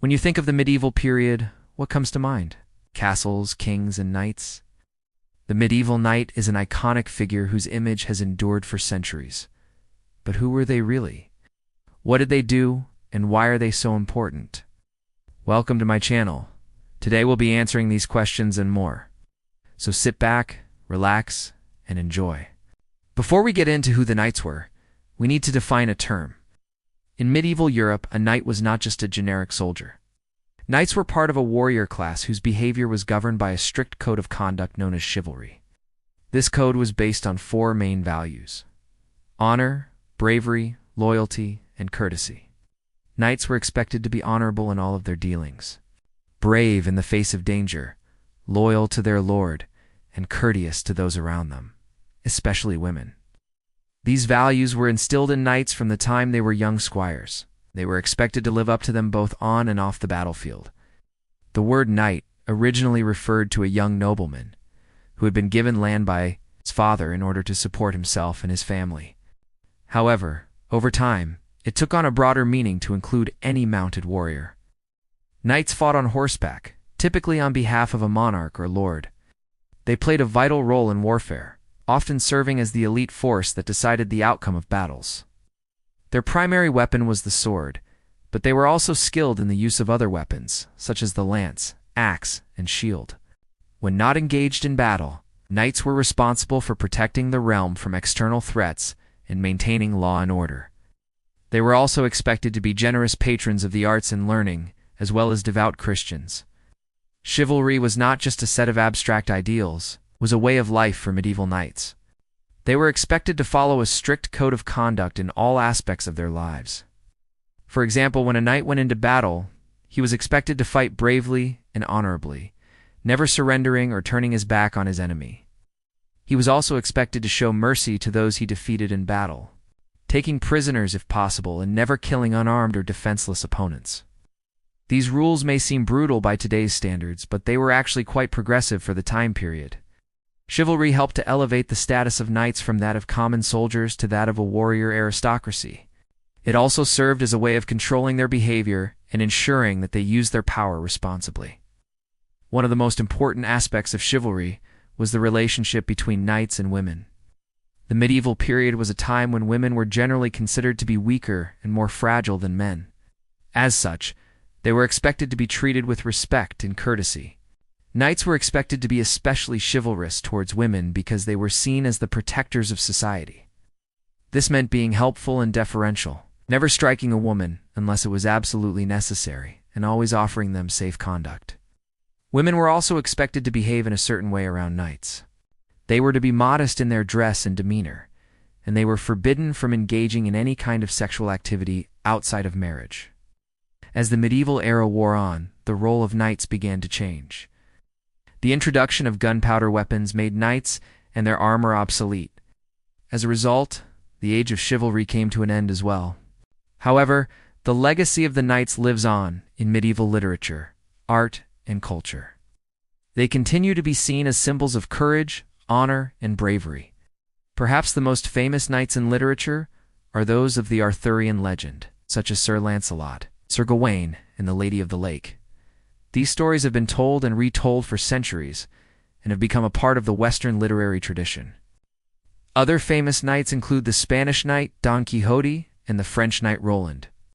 When you think of the medieval period, what comes to mind? Castles, kings, and knights? The medieval knight is an iconic figure whose image has endured for centuries. But who were they really? What did they do, and why are they so important? Welcome to my channel. Today we'll be answering these questions and more. So sit back, relax, and enjoy. Before we get into who the knights were, we need to define a term. In medieval Europe, a knight was not just a generic soldier. Knights were part of a warrior class whose behavior was governed by a strict code of conduct known as chivalry. This code was based on four main values: honor, bravery, loyalty, and courtesy. Knights were expected to be honorable in all of their dealings, brave in the face of danger, loyal to their lord, and courteous to those around them, especially women. These values were instilled in knights from the time they were young squires. They were expected to live up to them both on and off the battlefield. The word knight originally referred to a young nobleman who had been given land by his father in order to support himself and his family. However, over time, it took on a broader meaning to include any mounted warrior. Knights fought on horseback, typically on behalf of a monarch or lord. They played a vital role in warfare, often serving as the elite force that decided the outcome of battles. Their primary weapon was the sword, but they were also skilled in the use of other weapons, such as the lance, axe, and shield. When not engaged in battle, knights were responsible for protecting the realm from external threats and maintaining law and order. They were also expected to be generous patrons of the arts and learning, as well as devout Christians. Chivalry was not just a set of abstract ideals, it was a way of life for medieval knights. They were expected to follow a strict code of conduct in all aspects of their lives. For example, when a knight went into battle, he was expected to fight bravely and honorably, never surrendering or turning his back on his enemy. He was also expected to show mercy to those he defeated in battle, taking prisoners if possible and never killing unarmed or defenseless opponents. These rules may seem brutal by today's standards, but they were actually quite progressive for the time period. Chivalry helped to elevate the status of knights from that of common soldiers to that of a warrior aristocracy. It also served as a way of controlling their behavior and ensuring that they used their power responsibly. One of the most important aspects of chivalry was the relationship between knights and women. The medieval period was a time when women were generally considered to be weaker and more fragile than men. As such, they were expected to be treated with respect and courtesy. Knights were expected to be especially chivalrous towards women because they were seen as the protectors of society. This meant being helpful and deferential, never striking a woman unless it was absolutely necessary, and always offering them safe conduct. Women were also expected to behave in a certain way around knights. They were to be modest in their dress and demeanor, and they were forbidden from engaging in any kind of sexual activity outside of marriage. As the medieval era wore on, the role of knights began to change. The introduction of gunpowder weapons made knights and their armor obsolete. As a result, the age of chivalry came to an end as well. However, the legacy of the knights lives on in medieval literature, art, and culture. They continue to be seen as symbols of courage, honor, and bravery. Perhaps the most famous knights in literature are those of the Arthurian legend, such as Sir Lancelot, Sir Gawain, and the Lady of the Lake. These stories have been told and retold for centuries and have become a part of the Western literary tradition. Other famous knights include the Spanish knight Don Quixote and the French knight Roland.